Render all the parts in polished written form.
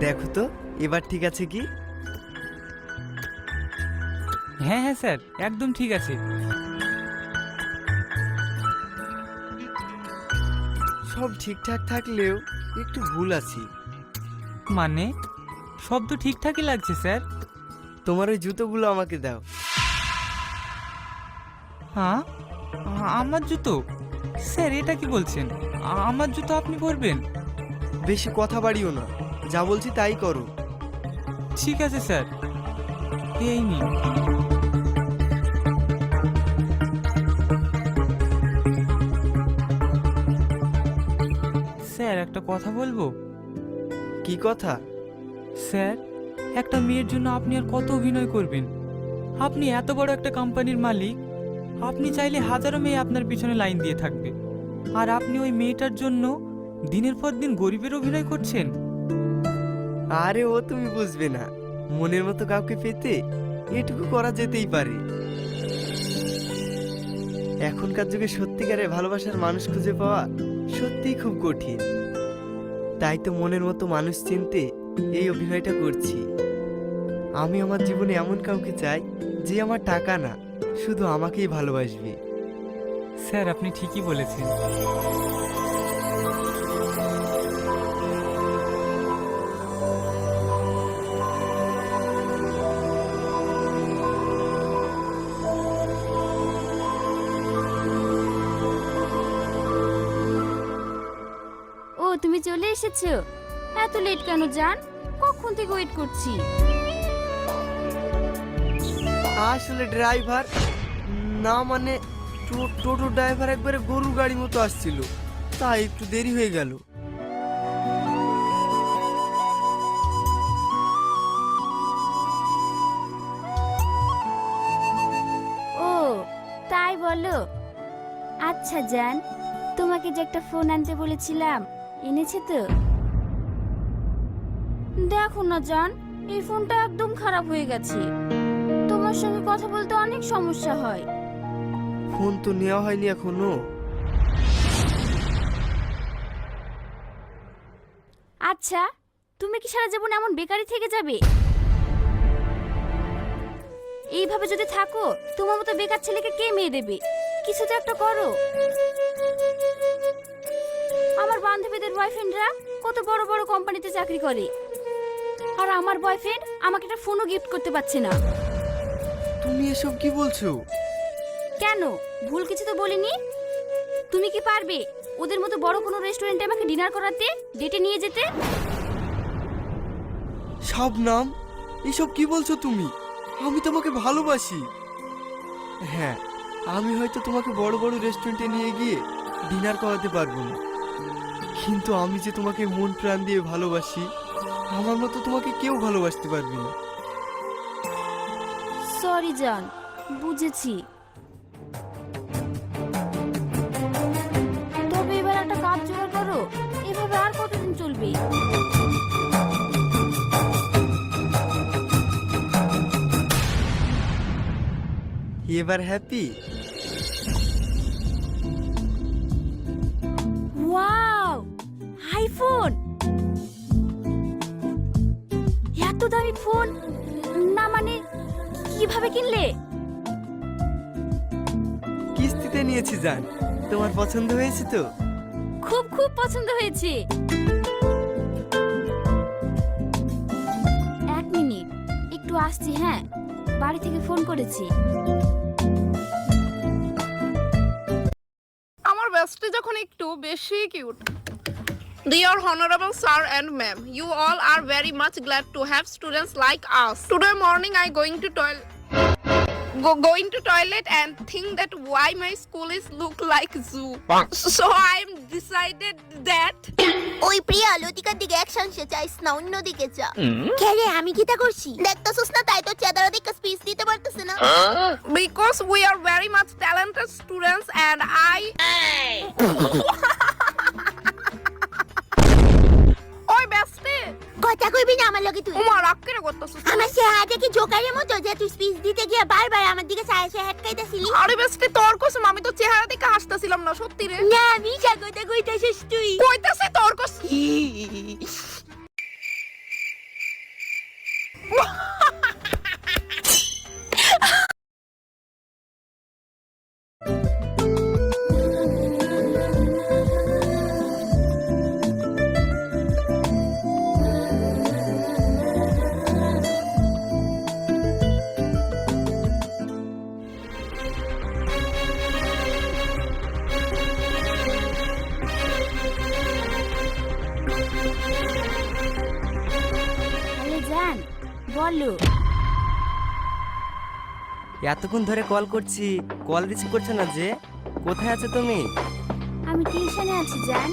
দেখো তো এবার ঠিক আছে কি? হ্যাঁ হ্যাঁ স্যার, একদম ঠিক আছে। সব ঠিকঠাক থাকলেও একটু ভুল আছে। মানে সব তো ঠিকঠাকই লাগছে স্যার। তোমার ওই জুতোগুলো আমাকে দাও। হ্যাঁ, আমার জুতো? স্যার এটা কি বলছেন? আমার জুতো আপনি পরবেন? বেশি কথা বাড়িও না, যা বলছি তাই করো। ঠিক আছে স্যার, এই নিন। স্যার একটা কথা বলবো? কি কথা? স্যার, একটা মেয়ের জন্য আপনি আর কত অভিনয় করবেন? আপনি এত বড় একটা কোম্পানির মালিক, আপনি চাইলে হাজারো মেয়ে আপনার পিছনে লাইন দিয়ে থাকবে, আর আপনি ওই মেয়েটার জন্য দিনের পর দিন গরিবের অভিনয় করছেন। আরে ও তুমি বুঝবে না, মনের মতো কাউকে পেতে এটুকু করা যেতেই পারে। এখনকার যুগে সত্যিকারের ভালোবাসার মানুষ খুঁজে পাওয়া সত্যিই খুব কঠিন। তাই তো মনের মতো মানুষ চিনতে এই অভিনয়টা করছি। আমি আমার জীবনে এমন কাউকে চাই যে আমার টাকা না, শুধু আমাকেই ভালোবাসবে। স্যার আপনি ঠিকই বলেছেন। ও তুমি চলে এসেছো? এত লেট কেন জান? কখন থেকে ওয়েট করছি। আসলে ড্রাইভার না, মানে টোটো ড্রাইভার একবারে গরুর গাড়ি মতো আসছিল, তাই একটু দেরি হয়ে গেল। ও তাই বলো। আচ্ছা জান, তোমাকে যে একটা ফোন আনতে বলেছিলাম, এনেছে তো? দেখো না জান, এই ফোনটা একদম খারাপ হয়ে গেছে। তোমার সঙ্গে কথা বলতে অনেক সমস্যা হয়। ফোন তো নেওয়া হয়নি এখনো। আচ্ছা, তুমি কি সারা জীবন এমন বেকারি থেকে যাবে? এইভাবে যদি থাকো, তোমার মতো বেকার ছেলেকে কে মেয়ে দেবে? কিছু তো একটা করো। আমার বান্ধবীদের বয়ফ্রেন্ডরা কত বড় বড় কোম্পানিতে চাকরি করে, আর আমার বয়ফ্রেন্ড আমাকে একটা ফোনও গিফট করতে পারছে না। তুমি এসব কি বলছো? কেন, ভুল কিছু তো বলিনি। তুমি কি পারবে ওদের মতো বড় কোনো রেস্টুরেন্টে আমাকে ডিনার করাতে, ডেটে নিয়ে যেতে? শবনম, এসব কি বলছো তুমি? আমি তোমাকে ভালোবাসি। হ্যাঁ, আমি হয়তো তোমাকে বড় বড় রেস্টুরেন্টে নিয়ে গিয়ে ডিনার করাতে পারবো না, কিন্তু আমি যে তোমাকে মন প্রাণ দিয়ে ভালোবাসি, আমার মতো তোমাকে কেউ ভালোবাসতে পারবে না। সরি জান, বুঝেছি। তবে এবার একটা কাজ জোগাড় করো, এভাবে আর কতদিন চলবে? এবার হ্যাপি? Wow, iPhone! এত দামি ফোন না, মানে কিভাবে কিনলে? কিস্তিতে নিয়েছি জান। তোমার পছন্দ হয়েছে তো? খুব খুব পছন্দ হয়েছে। এক মিনিট, একটু আসছি। হ্যাঁ, বাড়ি থেকে ফোন করেছি। আমার বেস্টি যখন একটু বেশি cute. Dear Honorable Sir and Ma'am, you all are very much glad to have students like us. Today morning I going to toilet and think that why my school is look like zoo. So I am decided that ওই প্রিয়া, লতিকার দিকে action চাইছ না, অন্যদিকে যা। খেলে আমি কি তা করছি দেখতেছস না, তাই তো চেদারা দিকে স্পিচ দিতে পারতেছ না। because we are very much talented students and I ওই বেস্টি কথা কইবি না আমার লগে তুই? ওমা রাগ করে করতেছিস। আমার সে হাতে কি জোকারের মতো যে তুই স্পিচ দিতে গিয়ে বারবার আমার দিকে সাইসে হেটকাইতেছিলি? আরে বেস্টি তোর কসম, আমি তো চেহারা দেখে হাসতেছিলাম না, সত্যি রে। না, আমি কথা কইতাছিস তুই। কইতাছে তোর কসম। হ্যালো জান, বলো। এতক্ষণ ধরে কল করছি, কল রিসিভ করছো না যে? কোথায় আছো তুমি? আমি টিউশনে আছি জান।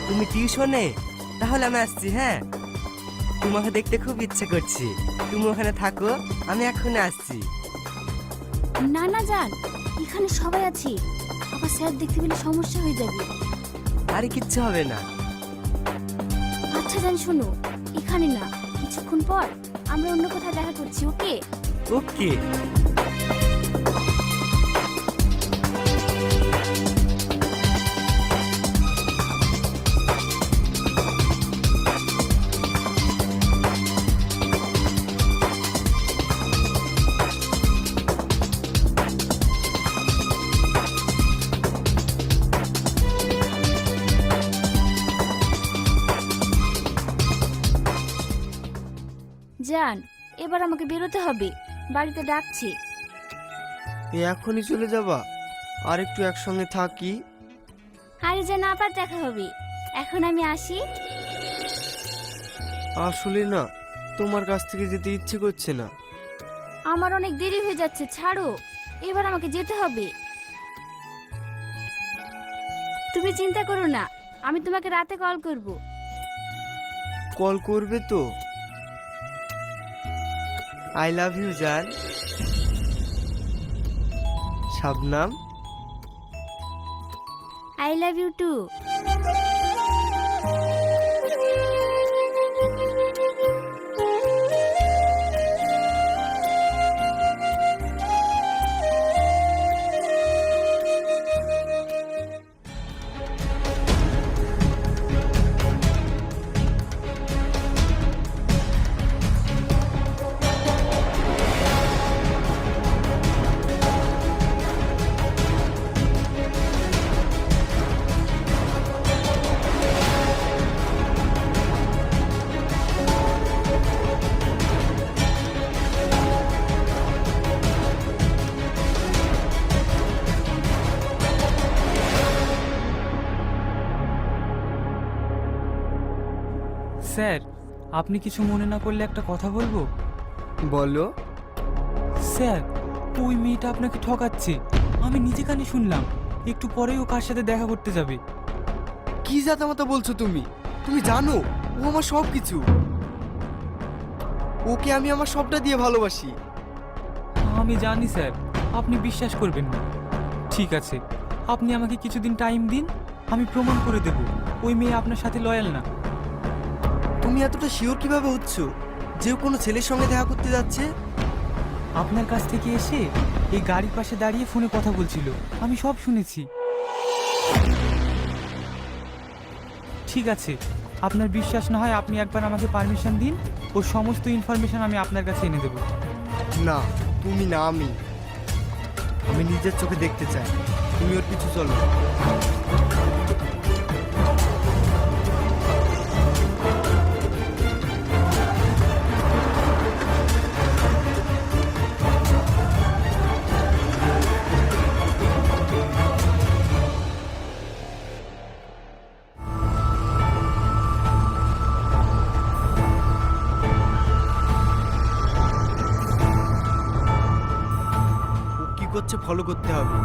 তুমি টিউশনে? তাহলে আমি আসছি। হ্যাঁ, তোমাকে দেখতে খুব ইচ্ছে করছি। তুমি ওখানে থাকো, আমি এখনই আসছি। না না জান, এখানে সবাই আছি, আবার স্যার দেখতে পেলে সমস্যা হয়ে যাবে। আরে কিচ্ছু হবে না। আচ্ছা জান শোনো, এখানে না, কিছুক্ষণ পর আমরা অন্য কোথাও দেখা করছি, ওকে? ওকে। জান, এবার আমাকে বেরোতে হবে, বাড়িতে ডাকছি। এখনই চলে যাবা? আর একটু একসঙ্গে থাকি। আরে জান, আবার দেখা হবে, এখন আমি আসি। আসলে না, তোমার কাছ থেকে যেতে ইচ্ছে করছে না। আমার অনেক দেরি হয়ে যাচ্ছে, ছাড়ো, এবার আমাকে যেতে হবে। তুমি চিন্তা করো না, আমি তোমাকে রাতে কল করব। কল করবে তো? আই লাভ ইউ জান। Shabnam. I love you too. Sir, আপনি কিছু মনে না করলে একটা কথা বলবো? বলো। স্যার, ওই মেয়েটা আপনাকে ঠকাচ্ছে, আমি নিজে কানে শুনলাম। একটু পরেই ও কার সাথে দেখা করতে যাবে। কি জাতামাতা বলছো তুমি? তুমি জানো ও আমার সব কিছু। ওকে আমি আমার সবটা দিয়ে ভালোবাসি। আমি জানি স্যার, আপনি বিশ্বাস করবেন না। ঠিক আছে, আপনি আমাকে কিছুদিন টাইম দিন, আমি প্রমাণ করে দেব ওই মেয়ে আপনার সাথে লয়াল না। তুমি এতটা শিওর কিভাবে হচ্ছ যে ও কোনো ছেলের সঙ্গে দেখা করতে যাচ্ছে? আপনার কাছ থেকে এসে এই গাড়ির পাশে দাঁড়িয়ে ফোনে কথা বলছিল, আমি সব শুনেছি। ঠিক আছে, আপনার বিশ্বাস না হয় আপনি একবার আমাকে পারমিশন দিন, ওর সমস্ত ইনফরমেশন আমি আপনার কাছে এনে দেবো। না, তুমি না, আমি নিজের চোখে দেখতে চাই। তুমি ওর পিছু চলো। করছে ফলো করতে হবে।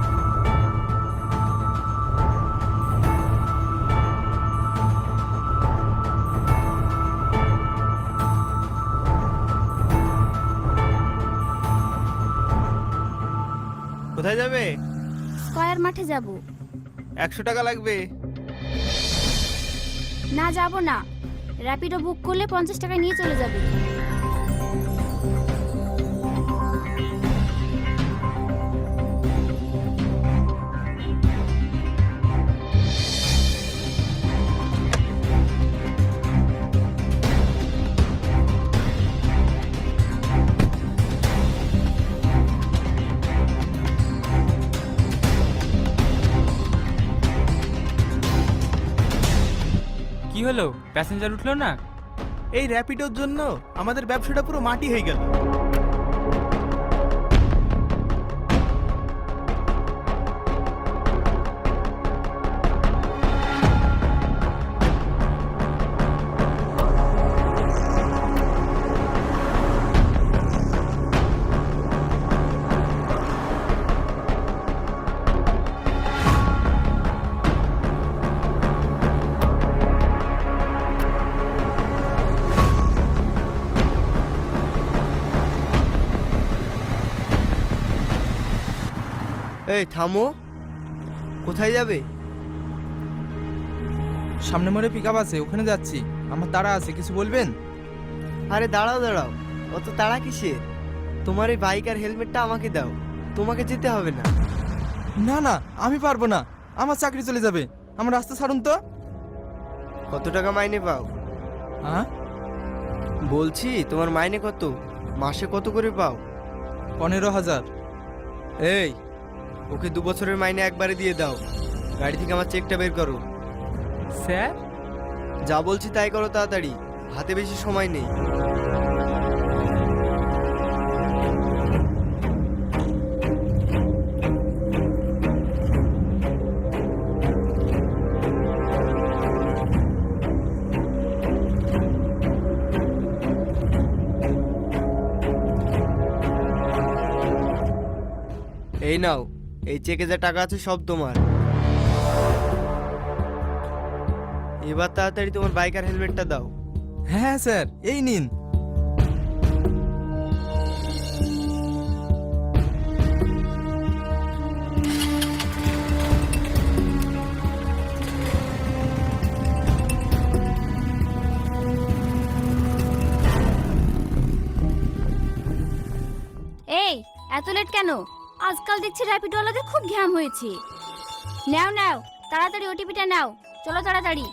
কোথায় যাবে? স্কয়ার মাঠে যাব। 100 টাকা লাগবে। না, যাব না, র্যাপিডো বুক করলে 50 টাকা নিয়ে চলে যাবে। কি হলো, প্যাসেঞ্জার উঠলো না? এই র্যাপিডোর জন্য আমাদের ব্যবসাটা পুরো মাটি হয়ে গেল। এই থামো, কোথায় যাবে? সামনে মোড়ে পিকআপ আছে, ওখানে যাচ্ছি। আমার তাড়া আছে, কিছু বলবেন? আরে দাঁড়াও দাঁড়াও, অত তাড়া কিসের? তোমার এই বাইক আর হেলমেটটা আমাকে দাও, তোমাকে যেতে হবে না। না না, আমি পারবো না, আমার চাকরি চলে যাবে। আমার রাস্তা ছাড়ুন তো। কত টাকা মাইনে পাও? হ্যাঁ, বলছি তোমার মাইনে কত, মাসে কত করে পাও? 15,000। এই, ওকে 2 বছরের মাইনে একবারে দিয়ে দাও। গাড়ি থেকে আমার চেকটা বের করো। স্যার, যা বলছি তাই করো তাড়াতাড়ি, হাতে বেশি সময় নেই। এই নাও, এই চেকে যা টাকা আছে সব তোমার। এবার তাড়াতাড়ি তোমার বাইক আর হেলমেটটা দাও। হ্যাঁ স্যার, এই নিন। এই, এত লেট কেন? আজকাল দেখছি র্যাপিডওয়ালাদের খুব ঘ্যাম হয়েছে। নাও নাও, তাড়াতাড়ি ওটিপিটা নাও, চলো তাড়াতাড়ি।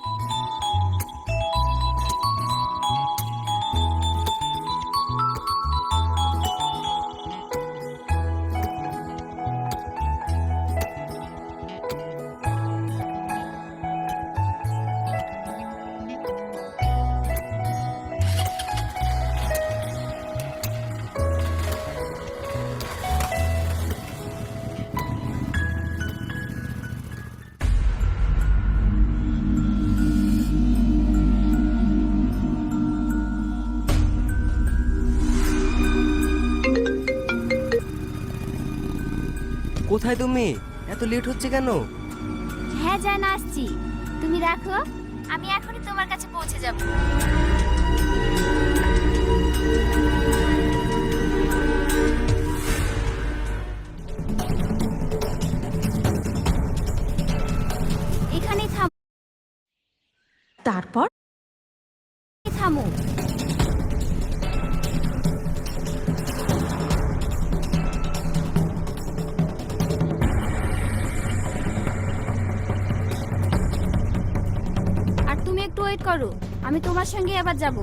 কোথায় তুমি? এত লেট হচ্ছে কেন? হ্যাঁ জান, আসছি, তুমি রাখো, আমি এখনই তোমার কাছে পৌঁছে যাব। এখানেই তারপর থামো। আর তুমি একটু ওয়েট করো, আমি তোমার সঙ্গে আবার যাব।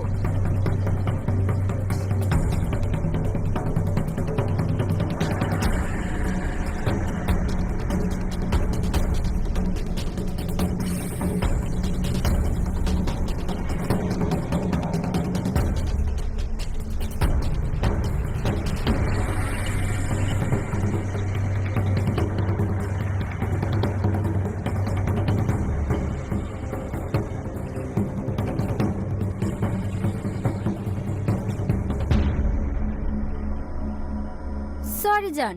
সরি জান,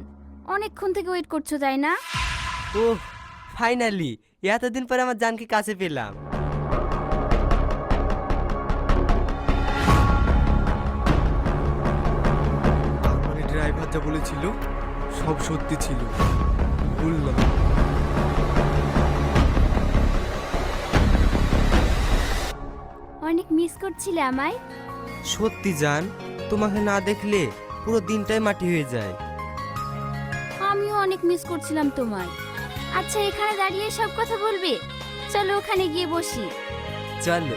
অনেকক্ষণ থেকে ওয়েট করছো তাই না? ওহ, ফাইনালি এতদিন পরে আমার জানকে কাছে পেলাম। মানে ড্রাইভার যা বলেছিল সব সত্যি ছিল, বললাম। অনেক মিস করছিলে আমায়? সত্যি জান, তোমাকে না দেখলে পুরো দিনটাই মাটি হয়ে যায়। আমিও অনেক মিস করছিলাম তোমায়। আচ্ছা, এখানে দাঁড়িয়ে সব কথা বলবে? চলো ওখানে গিয়ে বসি। চলো।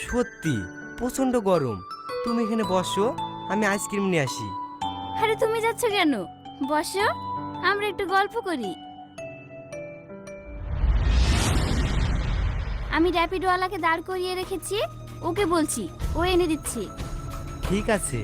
সত্যি প্রচন্ড গরম। তুমি এখানে বসো, আমি আইসক্রিম নিয়ে আসি। আরে তুমি যাচ্ছ কেন? বসো, আমরা একটু গল্প করি। আমি র্যাপিডওয়ালাকে দাঁড় করিয়ে রেখেছি, ওকে বলছি, ও এনে দিচ্ছে। ঠিক আছে।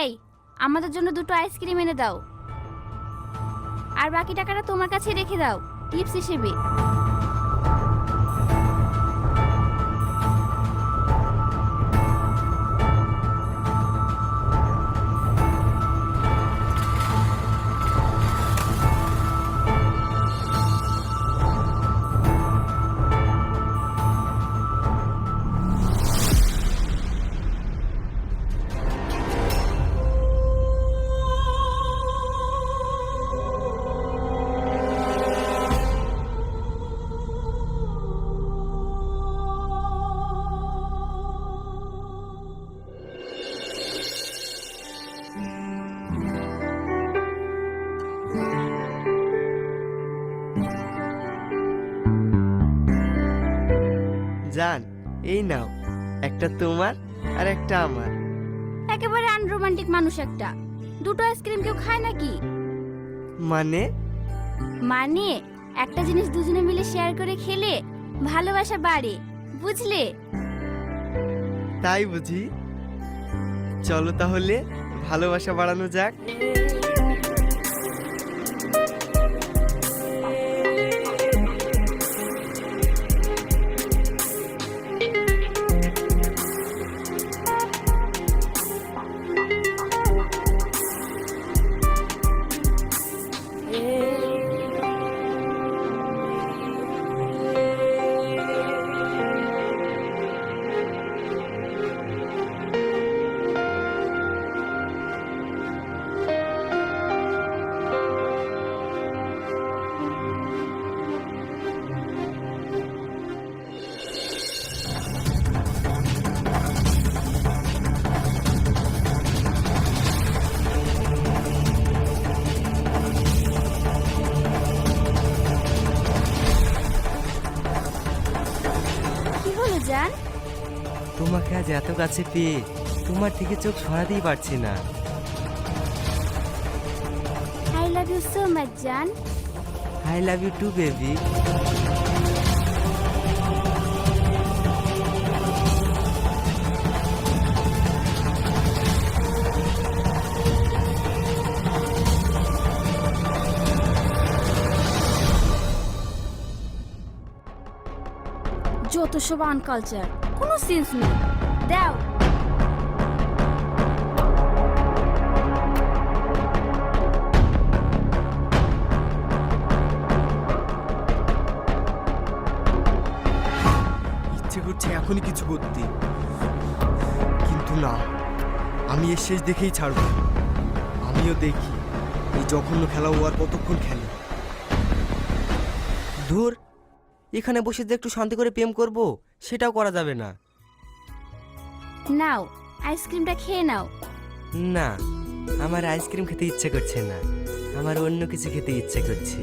এই, আমাদের জন্য দুটো আইসক্রিম এনে দাও, আর বাকি টাকাটা তোমার কাছে রেখে দাও টিপস হিসেবে। জান, এই নাও, একটা তোমার আর একটা আমার। একেবারে আনরোমান্টিক মানুষ একটা, দুটো আইসক্রিম কেউ খায় নাকি? মানে? মানে একটা জিনিস দুজনে মিলে শেয়ার করে খেলে ভালোবাসা বাড়ে, বুঝলে? তাই বুঝি? চলো তাহলে ভালোবাসা বাড়ানো যাক। কি হলো জান? তোমাকে আজ এত কাছে পেয়ে তোমার থেকে চোখ সরাতেই পারছি না। I love you so much জান। I love you too baby. যত সব আনকালচার, কোনো সেন্স নেই। দাও। ইচ্ছে করছে এখনই কিছু করতে, কিন্তু না, আমি এর শেষ দেখেই ছাড়বো। আমিও দেখি এই জঘন্য খেলা ও আর কতক্ষণ খেলে। ধুর, এখানে বসে যে একটু শান্তি করে প্রেম করব সেটাও করা যাবে না। নাও, আইসক্রিমটা খেয়ে নাও। না, আমার আইসক্রিম খেতে ইচ্ছে করছে না, আমার অন্য কিছু খেতে ইচ্ছে করছে।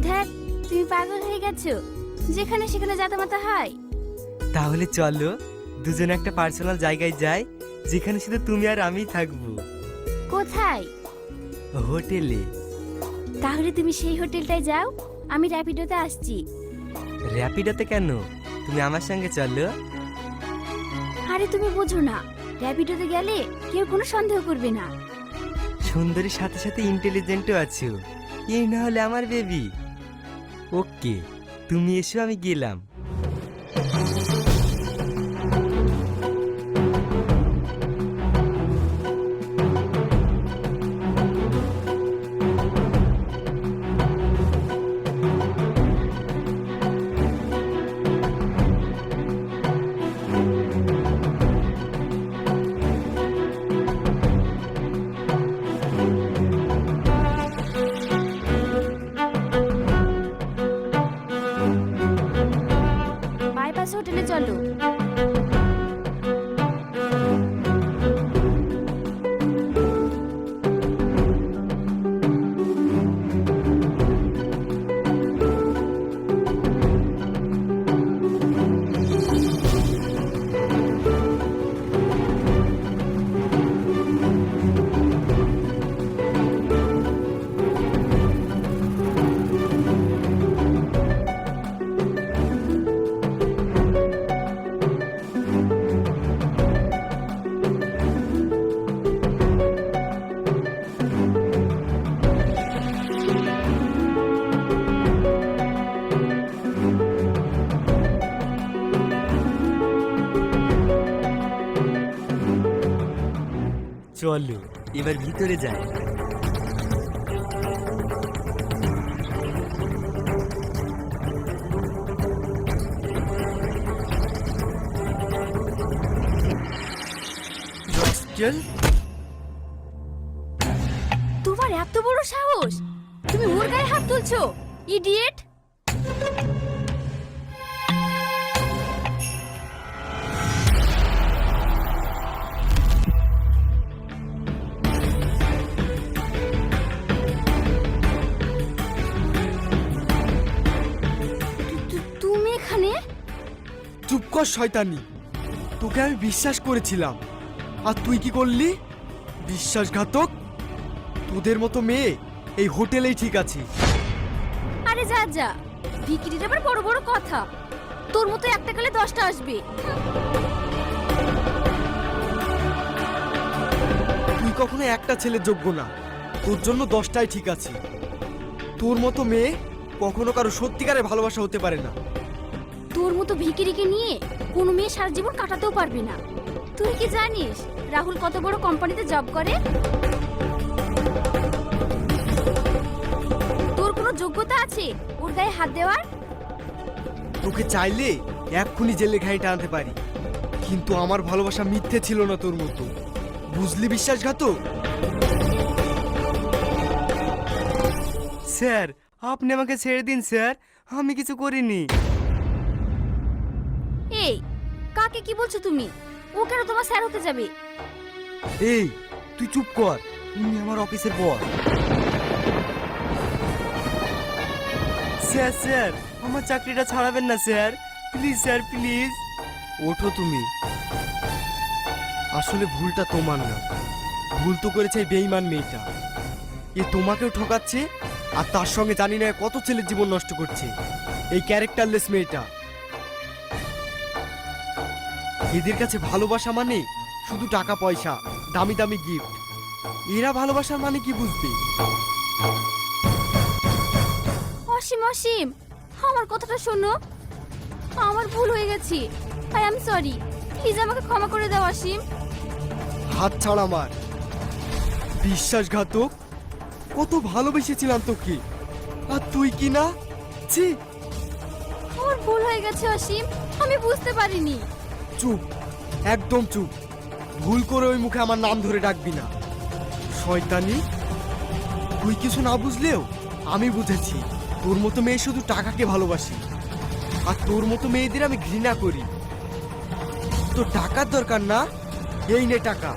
ধ্যাত, তুমি পাগল হয়ে গেছো, যেখানে সেখানে যাতামাতা হয়। তাহলে চলো দুজনে একটা পার্সোনাল জায়গায় যাই, যেখানে শুধু তুমি আর আমি থাকবো। কোথায়? হোটেলে। তাহলে তুমি সেই হোটেলটায় যাও, আমি র্যাপিডোতে আসছি। র্যাপিডোতে কেন? তুমি আমার সঙ্গে চলো। আরে তুমি বোঝো না, র্যাপিডোতে গেলে কেউ কোনো সন্দেহ করবে না। সুন্দরীর সাথে সাথে ইন্টেলিজেন্টও আছো, এই না হলে আমার বেবি। ওকে, তুমি এসো, আমি গেলাম। চলো এবার ভিতরে যাই। রাস্কেল, তোমার এত বড় সাহস, তুমি ওর গায়ে হাত তুলছো, ইডিয়েট! তুমি এখানে? চুপ কর শয়তানি, তোকে আমি বিশ্বাস করেছিলাম আর তুই কি করলি? বিশ্বাসঘাতক! তোদের মতো মেয়ে এই হোটেলেই ঠিক আছে। আরে যা যা, বিক্রির আবার বড় বড় কথা। তোর মতো একটা গেলে 10টা আসবে। তুই কখনো একটা ছেলের যোগ্য না, তোর জন্য 10টাই ঠিক আছে। তোর মতো মেয়ে কখনো কারো সত্যিকারের ভালোবাসা হতে পারে না। তোর মতো ভিকিরিকে নিয়ে কোনো মেয়ে সারা জীবন কাটাতেও পারবে না। তুই কি জানিস রাহুল কত বড় কোম্পানিতে জব করে? তোর কোনো যোগ্যতা আছে ওর গায়ে হাত দেওয়ার? তোকে চাইলে এক্ষুনি জেলে ঘানি টানতে পারি, কিন্তু আমার ভালোবাসা মিথ্যে ছিল না তোর মতো, বুঝলি বিশ্বাসঘাতক? স্যার আপনি আমাকে ছেড়ে দিন স্যার, আমি কিছু করিনি। এই কাকে কি বলছো তুমি? ও কেন তোমার স্যার হতে যাবে? এই তুই চুপ কর, উনি আমার অফিসের বস। স্যার স্যার আমার চাকরিটা ছাড়াবেন না স্যার, প্লিজ স্যার প্লিজ। ওঠো তুমি। আসলে ভুলটা তোমার না, ভুল তো করেছে এই বেঈমান মেয়েটা। এ তোমাকেও ঠকাচ্ছে আর তার সঙ্গে জানি না কত ছেলের জীবন নষ্ট করছে এই ক্যারেক্টারলেস মেয়েটা। এদের কাছে ভালোবাসা মানে শুধু টাকা পয়সা, দামি দামি গিফট। এরা ভালোবাসার মানে কি বুঝবে? অসীম অসীম, আমার কথাটা শোনো। আমার ভুল হয়ে গেছে, আই এম সরি। প্লিজ আমাকে ক্ষমা করে দাও অসীম। হাত ছাড় আমার। বিশ্বাসঘাতক! কত ভালোবেসেছিলাম তোকে, আর তুই কি না? ছি! আমার ভুল হয়ে গেছে অসীম, আমি বুঝতে পারিনি। চুপ, একদম চুপ। ভুল করে ওই মুখে আমার নাম ধরে ডাকবি না। শয়তানি! তুই কিছু না বুঝলেও আমি বুঝেছি। তোর মতো মেয়ে শুধু টাকাকে ভালোবাসি, আর তোর মতো মেয়েদের আমি ঘৃণা করি। তোর টাকার দরকার না, এই নে টাকা।